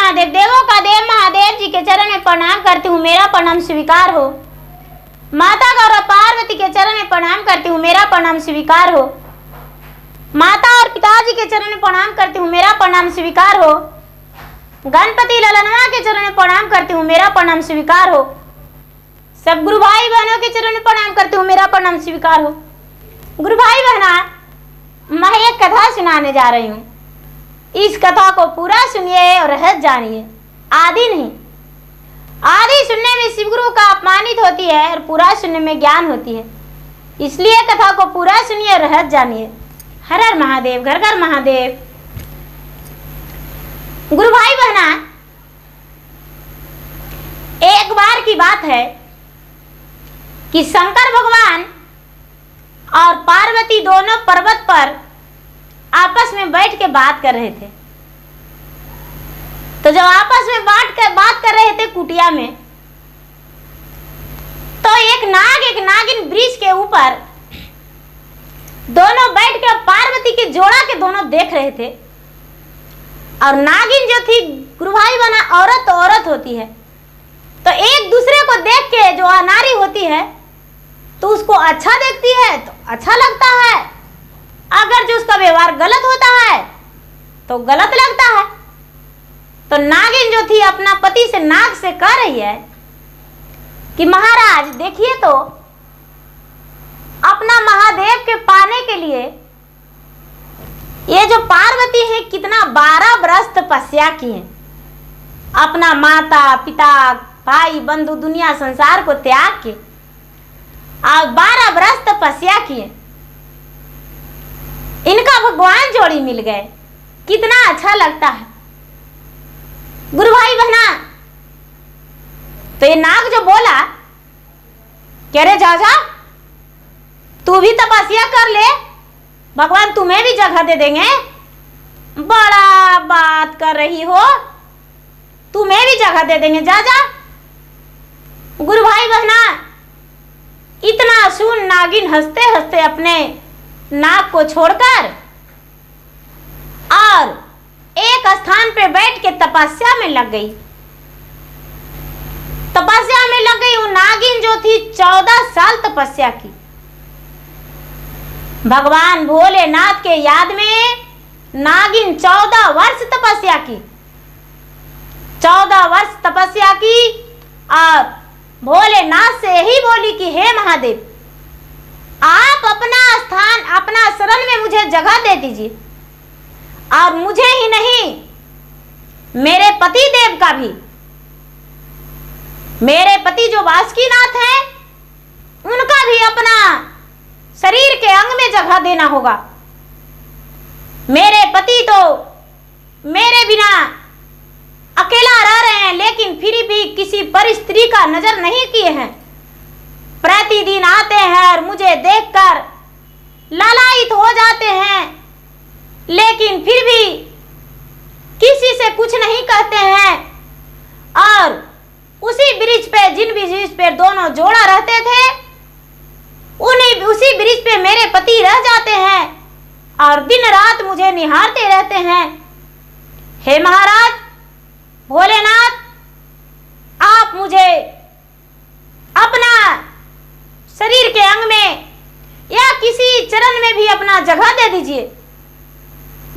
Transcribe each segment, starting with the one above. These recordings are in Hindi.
महादेव, देवों का देव महादेव जी के चरण में प्रणाम करती हूँ, मेरा प्रणाम स्वीकार हो। माता गौरा पार्वती के चरण में प्रणाम करती हूँ, मेरा प्रणाम स्वीकार हो। माता और पिताजी के चरण में प्रणाम करती हूँ, मेरा प्रणाम स्वीकार हो। गणपति ललनवा के चरण में प्रणाम करती हूँ, मेरा प्रणाम स्वीकार हो। सब गुरु भाई बहनों के चरण में प्रणाम करती हूँ, मेरा प्रणाम स्वीकार हो। गुरु भाई बहना, मैं एक कथा सुनाने जा रही हूँ। इस कथा को पूरा सुनिए और रहस्य जानिए, आदि नहीं। आदि सुनने में शिव गुरु का अपमानित होती है और पूरा सुनने में ज्ञान होती है, इसलिए कथा को पूरा सुनिए और रहस्य जानिए। हर हर महादेव, घर घर महादेव। गुरु भाई बहना, एक बार की बात है कि शंकर भगवान और पार्वती दोनों पर्वत पर आपस में बैठ के बात कर रहे थे। तो जब आपस में बात कर रहे थे कुटिया में, तो एक नागिन वृक्ष के ऊपर दोनों बैठ के पार्वती के जोड़ा के दोनों देख रहे थे। और नागिन जो थी गुरु भाई बना, औरत होती है, तो एक दूसरे को देख के जो अनारी होती है तो उसको अच्छा देखती है तो अच्छा लगता है, अगर जो उसका व्यवहार गलत होता है तो गलत लगता है। तो नागिन जो थी अपना पति से नाग से कह रही है कि महाराज देखिए, तो अपना महादेव के पाने के लिए ये जो पार्वती है कितना 12 वर्ष तपस्या की है, अपना माता पिता भाई बंधु दुनिया संसार को त्याग के और 12 वर्ष तपस्या किए, इनका भगवान जोड़ी मिल गए, कितना अच्छा लगता है। गुरु भाई बहना, तो ये नाग जो बोला, कह रहे जा तू भी तपस्या कर ले, भगवान तुम्हें भी जगह दे देंगे। बड़ा बात कर रही हो, तुम्हें भी जगह दे देंगे, जा। गुरु भाई बहना, इतना सुन नागिन हंसते हंसते अपने नाग को छोड़कर और एक स्थान पे बैठ के तपस्या में लग गई। वो नागिन जो थी 14 साल तपस्या की। भगवान भोलेनाथ के याद में नागिन 14 वर्ष तपस्या की। 14 वर्ष तपस्या की और भोलेनाथ से यही बोली कि हे महादेव, आप अपना स्थान अपना शरण में मुझे जगह दे दीजिए, और मुझे ही नहीं मेरे पति देव का भी, मेरे पति जो बासुकीनाथ हैं उनका भी अपना शरीर के अंग में जगह देना होगा। मेरे पति तो मेरे बिना अकेला रह रहे हैं, लेकिन फिर भी किसी पर स्त्री का नजर नहीं किए हैं। प्रतिदिन आते हैं और मुझे देखकर लालायित हो जाते हैं, लेकिन फिर भी किसी से कुछ नहीं कहते हैं। और उसी ब्रिज पे, जिन ब्रिज पे दोनों जोड़ा रहते थे, उसी ब्रिज पे मेरे पति रह जाते हैं और दिन रात मुझे निहारते रहते हैं। हे महाराज भोलेनाथ, आप मुझे अपना शरीर के अंग में या किसी चरण में भी अपना जगह दे दीजिए।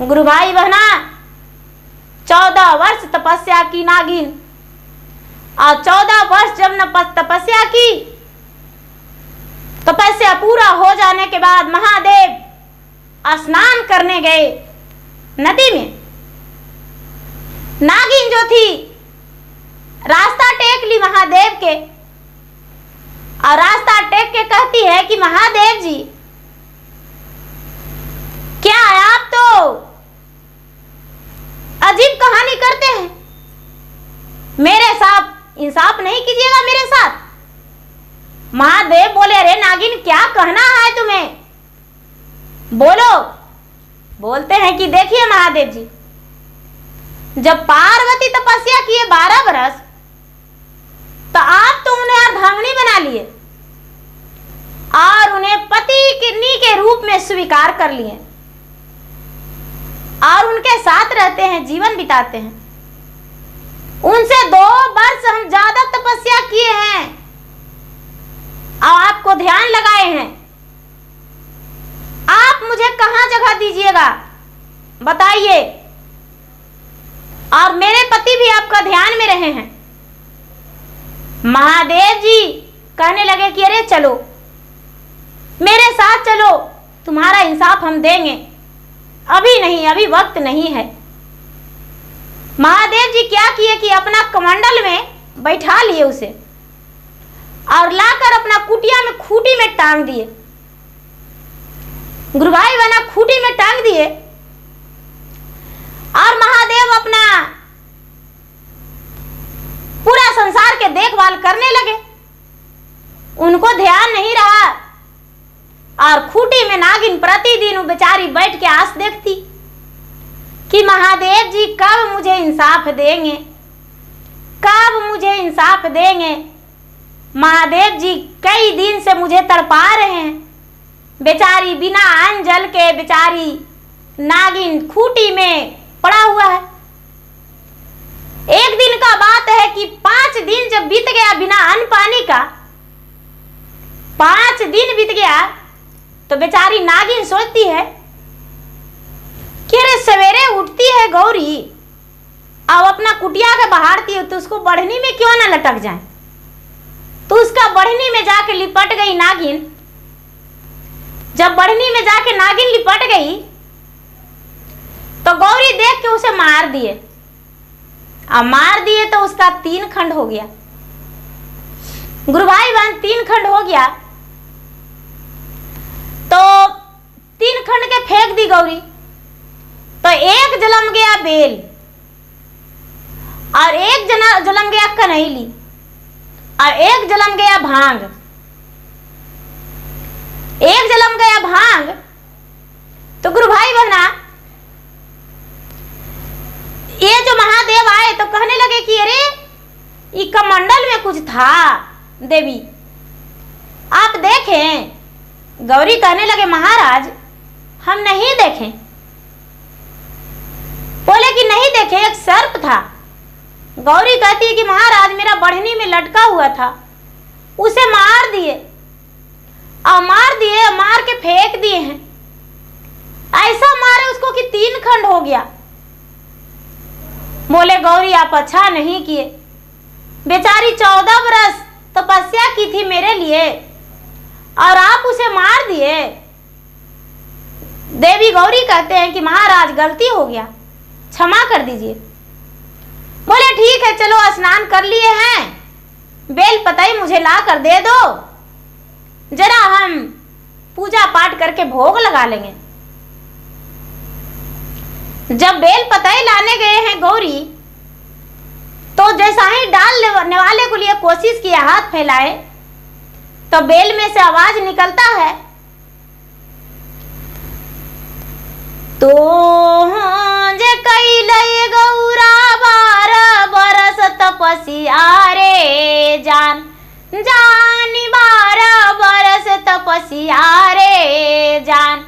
गुरु भाई बहना, 14 वर्ष तपस्या की नागिन, और 14 वर्ष जब तपस्या की, तपस्या पूरा हो जाने के बाद महादेव स्नान करने गए नदी में। नागिन जो थी रास्ता टेक ली महादेव के, और रास्ता टेक के कहती है कि महादेव जी, क्या आप तो अजीब कहानी करते हैं, मेरे साथ इंसाफ नहीं कीजिएगा मेरे साथ। महादेव बोले, अरे नागिन क्या कहना है तुम्हें, बोलो। बोलते हैं कि देखिए महादेव जी, जब पार्वती तपस्या किए 12 वर्ष, तो आप तो उन्हें अर्धांगिनी बना लिए और उन्हें पति के रूप में स्वीकार कर लिए और उनके साथ रहते हैं, जीवन बिताते हैं। उनसे 2 वर्ष हम ज्यादा तपस्या किए हैं और आपको ध्यान लगाए हैं। आप मुझे कहां जगह दीजिएगा बताइए। और मेरे पति भी आपका ध्यान में रहे हैं। महादेव जी कहने लगे कि अरे चलो मेरे साथ चलो, तुम्हारा इंसाफ हम देंगे। अभी नहीं, अभी वक्त नहीं है। महादेव जी क्या किए कि अपना कमंडल में बैठा लिए उसे और लाकर अपना कुटिया में खूंटी में टांग दिए। गुरु भाई बना खूंटी में टांग दिए और महादेव अपना पूरा संसार के देखभाल करने लगे। उनको ध्यान नहीं रहा और खूंटी में नागिन प्रतिदिन वो बेचारी बैठ के आस देखती कि महादेव जी कब मुझे इंसाफ देंगे, कब मुझे इंसाफ देंगे। महादेव जी कई दिन से मुझे तड़पा रहे हैं। बेचारी बिना अन्न जल के बेचारी नागिन खूंटी में पड़ा हुआ है। एक दिन का बात है कि 5 दिन जब बीत गया बिना अन्न पानी का, 5 दिन बीत गया तो बेचारी नागिन सोचती है कि अरे सवेरे उठती है गौरी और अपना कुटिया के बहारती है तो उसको बढ़नी में क्यों ना लटक जाए। तो उसका बढ़नी में जाके लिपट गई नागिन। जब बढ़नी में जाके नागिन लिपट गई तो गौरी देख के उसे मार दिए। अब मार दिए तो उसका 3 खंड हो गया। गुरु भाई बहन 3 खंड हो गया तो 3 खंड के फेंक दी गौरी। तो एक जलम गया बेल और एक जलम गया कनैली और एक जलम गया भांग। एक जलम गया भांग तो गुरु भाई बहना ये जो महादेव आए तो कहने लगे कि अरे ये कमंडल में कुछ था देवी, आप देखें। गौरी कहने लगे महाराज हम नहीं देखें। बोले कि नहीं देखे, एक सर्प था। गौरी कहती है कि महाराज मेरा बढ़नी में लटका हुआ था, उसे मार दिए और मार के फेंक दिए हैं। ऐसा मारे उसको कि 3 खंड हो गया। बोले गौरी आप अच्छा नहीं किए, बेचारी 14 बरस तपस्या की थी मेरे लिए और आप उसे मार दिए। देवी गौरी कहते हैं कि महाराज गलती हो गया, क्षमा कर दीजिए। बोले ठीक है चलो स्नान कर लिए हैं, बेल पतई मुझे ला कर दे दो, जरा हम पूजा पाठ करके भोग लगा लेंगे। जब बेल पतई लाने गए हैं गौरी तो जैसा ही डालने वाले को लिए कोशिश किया हाथ फैलाए तो बेल में से आवाज निकलता है तो जे कैलय गौरा 12 बरस तपस्या रे जान, जानी 12 बरस तपस्या रे जान,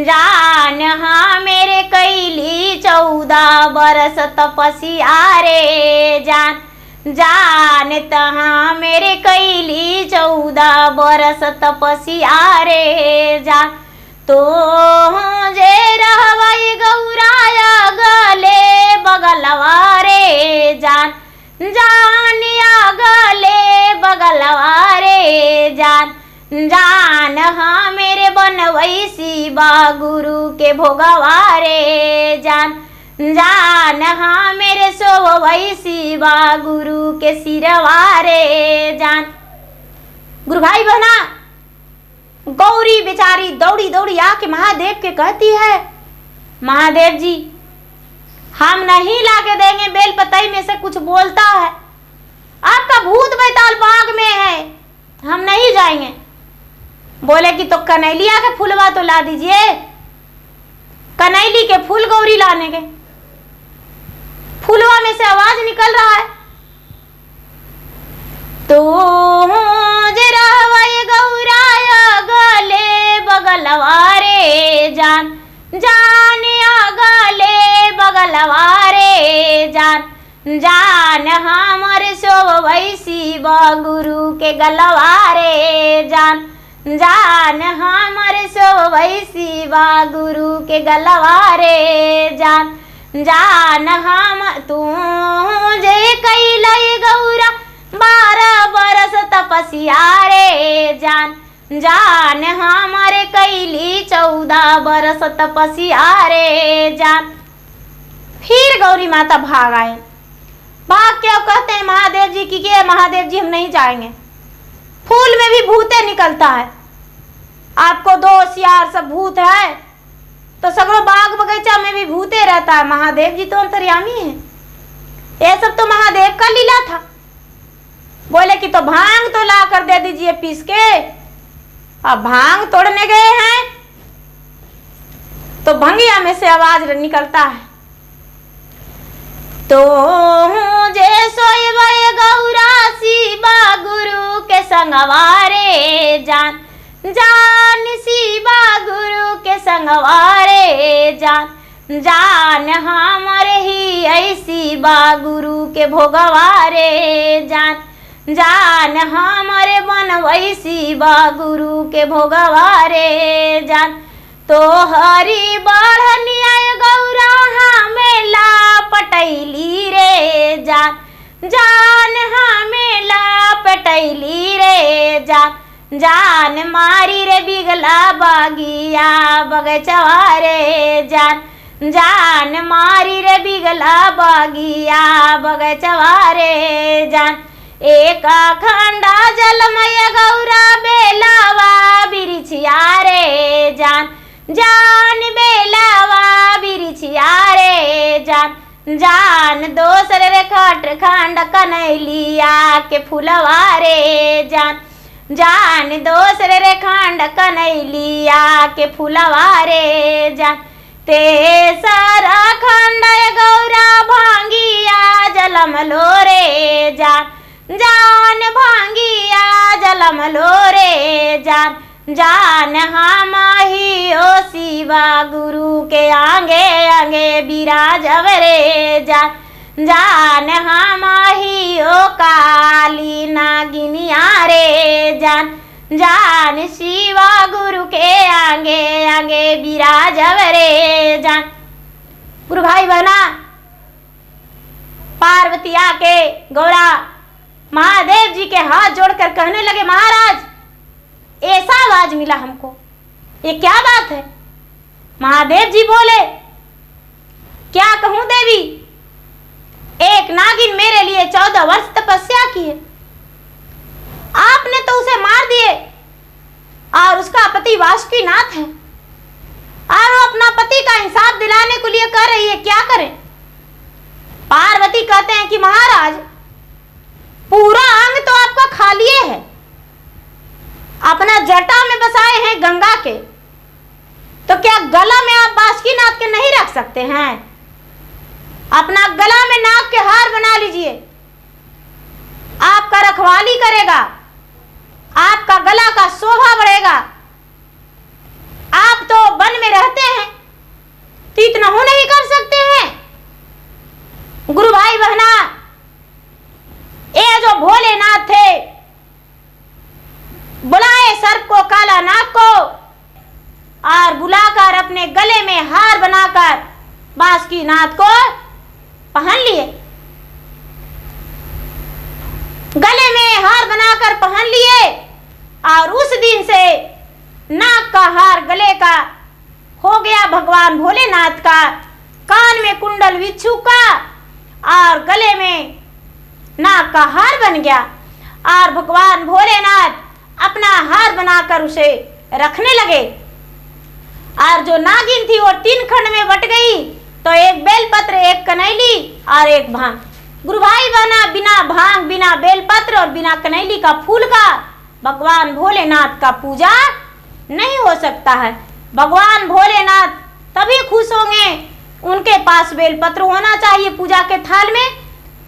जान हाँ मेरे कैली 14 बरस तपस्या रे जान, जान तहाँ मेरे कैली 14 बरस तपस्या रे जान। तो जे रहवई गौराया गले बगलवा रे जान, जानिया गले बगलवा रे जान, जान हाँ मेरे बनवई शिवा गुरु के भोगवा रे जान, जान हाँ मेरे सोवई शिवा गुरु के सिरवा रे जान। गुरु भाई बहना गौरी बेचारी दौड़ी दौड़ी आके महादेव के कहती है महादेव जी हम नहीं लाके देंगे, बेल पतई में से कुछ बोलता है, आपका भूत बैताल बाग में है, हम नहीं जाएंगे। बोले कि तो कनैलिया के फूलवा तो ला दीजिए। कनैली के फूल गौरी लाने के, फूलवा में से आवाज निकल रहा है तो जे रहवई गौराया गले बगलवा रे जान, जानिया गले बगलवा रे जान, जान हमर सोवै शिव गुरु के गलवारे जान, जान हमर सोवै शिव गुरु के गलवारे जान, जान हम तू जे कैलै गौरा 12 बरस तपस्या रे जान, जान हमारे कैली 14 बरस तपस्या रे जान। फिर गौरी माता भाग आए। भाग के अब कहते हैं महादेव जी की कि महादेव जी हम नहीं जाएंगे, फूल में भी भूते निकलता है, आपको दोस्त यार सब भूत है तो सगरों बाग बगीचा में भी भूते रहता है, महादेव जी तो अंतर्यामी है, ये सब तो महादेव का लीला था। बोले कि तो भांग तो ला कर दे दीजिए पीस के। अब भांग तोड़ने गए हैं तो भंगिया में से आवाज निकलता है, तो जे सोई गौरा शिवा गुरु के संगवारे जान, जान शिवा गुरु के संगवारे जान, जान हमारे ही ऐ शिवा गुरु के भोगवारे जान, जान हमारे बनवै शिवा गुरु के भोगवारे जान। तो हरि बढ़निया गौरा हमेला पटैली रे जान, जान हमेला पटैली रे जान, जान मारी रे बिगला बागिया बगचवा रे जान, जान मारी रे बिगला बागिया बगचवा रे जान। एक खंडा जलमय गौरा बेलावा बिरिछिया रे जान, जान बेलावा बिरिछिया रे जान, जान दोसर रे खट खंड कनैलिया के फुलवा रे जान, जान दोसर रे खंड कनैलिया के फुलवा रे जान। तेसरा खंड गौरा भांगिया जलम लो रे जान, जान भांगिया जलम लो रे जान, जान हम ही ओ शिवा गुरु के आगे आगे बिराजव रे जान, जान हम ही ओ काली नागिनिया रे जान, जान शिवा गुरु के आगे आगे बिराजव रे जान। गुरु भाई बहना पार्वती आके गौरा महादेव जी के हाथ जोड़कर कहने लगे, महाराज ऐसा आवाज मिला हमको, ये क्या बात है? महादेव जी बोले, क्या कहूं देवी, एक नागिन मेरे लिए 14 वर्ष तपस्या की है, आपने तो उसे मार दिए और उसका पति वासुकीनाथ है और वो अपना पति का इंसाफ दिलाने के लिए कर रही है, क्या करें? पार्वती कहते हैं कि महाराज पूरा अंग तो आपका खाली है, अपना जटा में बसाए हैं गंगा के, तो क्या गला में आप बासुकीनाथ के नहीं रख सकते हैं? अपना गला में नाग के हार बना लीजिए, आपका रखवाली करेगा, आपका गला का शोभा बढ़ेगा। आप तो वन में रहते हैं तो इतना हो नहीं कर सकते हैं? गुरु भाई बहना, ये जो भोलेनाथ थे बुलाए सर्प को, काला नाग को, और बुलाकर अपने गले में हार बनाकर बासुकीनाथ को पहन लिए, गले में हार बनाकर पहन लिए, और उस दिन से नाग का हार गले का हो गया भगवान भोलेनाथ का, कान में कुंडल बिच्छू का और गले में नाग का हार बन गया, और भगवान भोलेनाथ अपना हार बनाकर उसे रखने लगे। और जो नागिन थी वो 3 खंड में बट गई, तो एक बेलपत्र, एक कनैली और एक भांग। गुरु भाई बहना, बिना भांग, बिना बेलपत्र और बिना कनैली का फूल का भगवान भोलेनाथ का पूजा नहीं हो सकता है। भगवान भोलेनाथ तभी खुश होंगे, उनके पास बेलपत्र होना चाहिए पूजा के थाल में,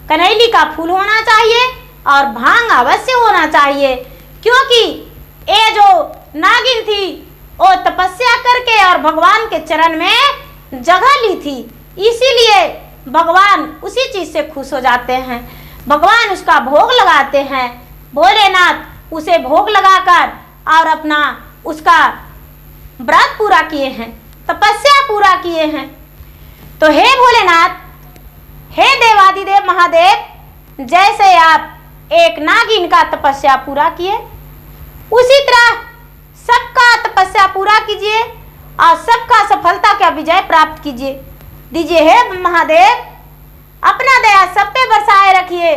कनैली का फूल होना चाहिए और भांग अवश्य होना चाहिए, क्योंकि ये जो नागिन थी वो तपस्या करके और भगवान के चरण में जगह ली थी, इसीलिए भगवान उसी चीज से खुश हो जाते हैं, भगवान उसका भोग लगाते हैं। भोलेनाथ उसे भोग लगाकर और अपना उसका व्रत पूरा किए हैं, तपस्या पूरा किए हैं। तो हे भोलेनाथ, हे देवादिदेव महादेव, जैसे आप एक नागिन का तपस्या पूरा किए, उसी तरह सबका तपस्या पूरा कीजिए और सबका सफलता का विजय प्राप्त कीजिए दीजिए। हे महादेव, अपना दया सब पे बरसाए रखिए।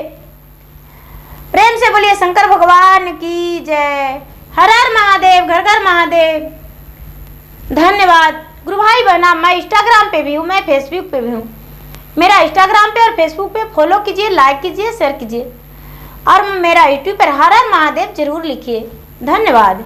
प्रेम से बोलिए शंकर भगवान की जय। हर हर महादेव, घर घर महादेव। धन्यवाद गुरु भाई बहना। मैं इंस्टाग्राम पे भी हूँ, मैं फेसबुक पे भी हूँ। मेरा इंस्टाग्राम पे और फेसबुक पे फॉलो कीजिए, लाइक कीजिए, शेयर कीजिए और मेरा यूट्यूब पर हर हर महादेव जरूर लिखिए। धन्यवाद।